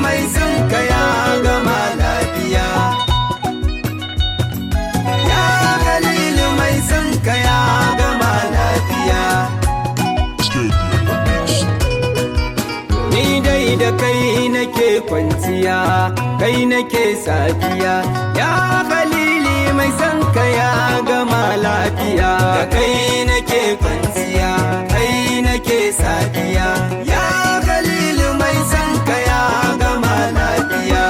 mai son ka ya gama lafiya. Ya Khalil mai son ka ya gama lafiya. Ni dai da kai nake kwanciya, kai nake safiya. Ya Khalil mai son ka ya gama lafiya. Da kai nake kwanciya, kai nake safiya. Ya Khalil mai son ka ya gama lafiya.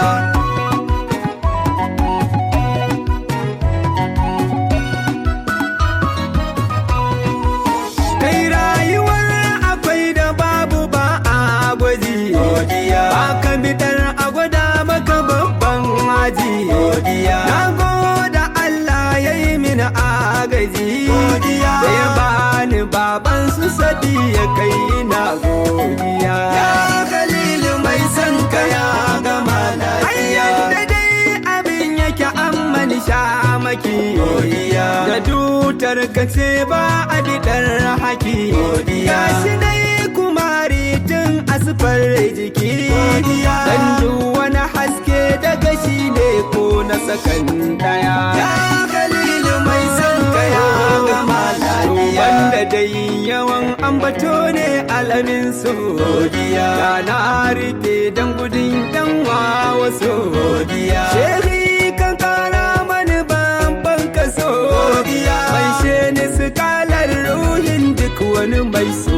Kai rayuwar akwai da babu ba a gwaji. Godiya. Ba ka bitar a gwada maka babban haji. Godiya. Na goda Allah ya yi mini agaji. Godiya. Da ya bani baban su sadi ya kai na godiya. Ya Khalil mai son ka ya gama lafiya. Yadda dai abin yake an mani shamaki. Godiya. Da dutar ka ce ba a bidar haki. Godiya. Gashi dai kumari tun asfar jiki. Godiya. Dan duk wani haske daga shi ne ko na sakan daya. Ya Khalil mai son ka ya gama lafiya. Wanda dai yawan ambato ne alamin su. Godiya. Da na rike dan gudun yan wasu. Godiya. Shehi kan kara mani babban kaso. Godiya. Mai sheni su kalar ruhin duk wani mai so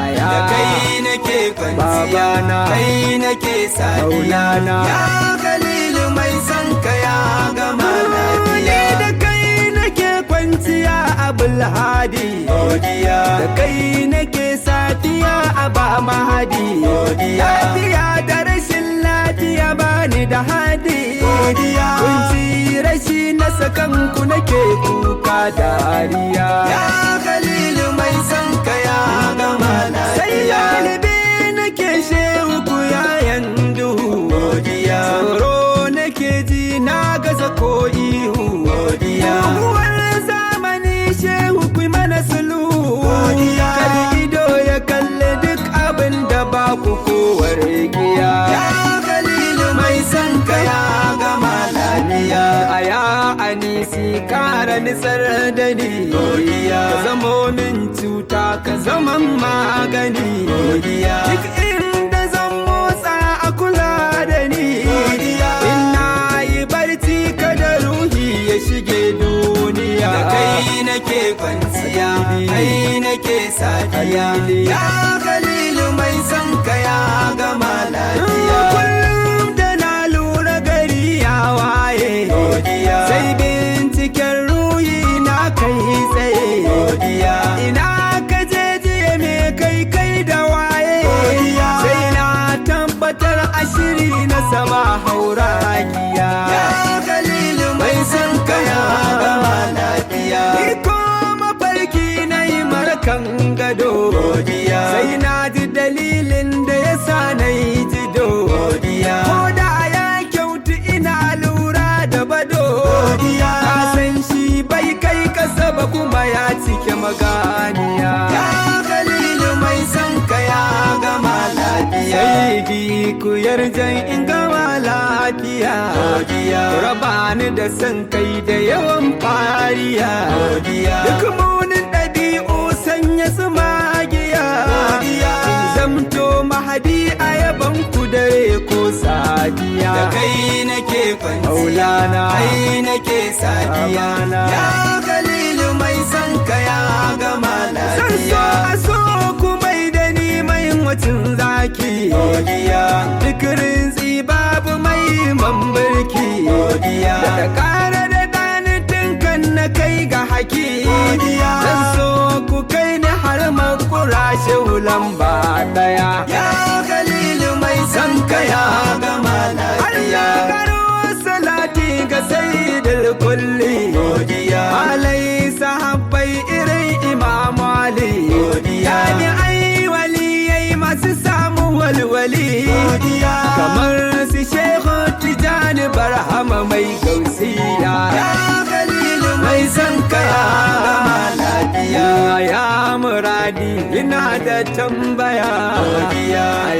aya. Da kai nake kwanciya, kai nake safiya. Ya Khalil mai son ka ya gama lafiya. Da kai nake kwanciya Abul Hadi. Godiya. Da kai nake safiya Aba Mahadi. Godiya. Lafiya da rashin lafiya bani da hadi. Godiya. Kunci rashi na sakan ku nake kuka dariya. Ya Khalil mai son ka ya gama lafiya. Sai lalibe nake shehu ku yayan duhu. Godiya. Tsoro nake ji na gaza ko ihu. Godiya. Uwar zamani shehu ku mana sulu. Godiya. Kar ido ya kalle duk abin da ba ku kowar giya. Ya Khalil mai son ka ya gama lafiya. Aya anisi kara nisar da ni. Godiya. Ka zamo min cuta ka zaman magani. Godiya. Duk inda zan motsa a kula da ni. Godiya. Ina yi barci kada ruhi ya shige duniya. Da kai nake kwanciya, kai nake safiya. Ya Khalil mai son ka ya gama lafiya. Kullum da na lura gari ya waye. Godiya. Sai binciken ruhi na kai tsaye. Godiya. Ina ka je jiya me kai kai da waye. Godiya. Sai na tabbatar ashiri na sama hauragiya. Ya Khalil mai son ka ya gama lafiya. Iko mafarki na yi markan gado. Godiya. Sai na ji dalilin da ya sa na yi jido. Godiya. Ko da ya kyautu ina lura da bado. Godiya. Ka san shi bai kai kasa ba kuma ya cike maganiya. Ya Khalil mai son ka ya gama lafiya. Sai ku yarjan in gama lafiya. Godiya. Raba ni da san kai da yawan fariya. Godiya. Duk munin ɗabi'u sanya su magiya. Godiya. In zamto mahadi a yaban ku dare ko safiya. Da kai nake kwanciya, Maulana. Kai nake safiya. Ya Khalil mai son ka ya gama lafiya. San so a so ku mai da ni mai wacin zaki. Godiya. Duk rinzi babu mai mambarki. Godiya. Da kara da danitin kan na kai ga haki. Godiya. Zan so ku kai ni har makura shehulan ba daya. Ya Khalil mai son ka ya gama lafiya. Allah karo salati ga sayyidul kulli. Godiya. Alai sahabbai irin Imam Ali. Godiya. Tabi'ai waliyai masu samu walwali. Godiya. Kamar su Shehu Tijani Barhama mai gausiya. Ya Khalil mai son ka ya gama lafiya. Ya muradi Maulidi ina da tambaya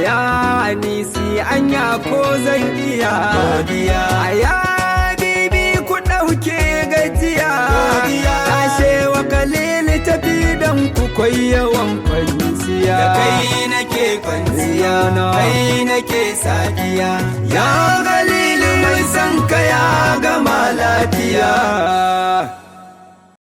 ya Anisi anya ko zan iya ya bibi ku ɗauke gajiya tashe wa kalili tafi dan ku kwai yawan kwanciya da kai nake kwanciya kai nake sadiya ya kalili mai san ka ya gama lafiya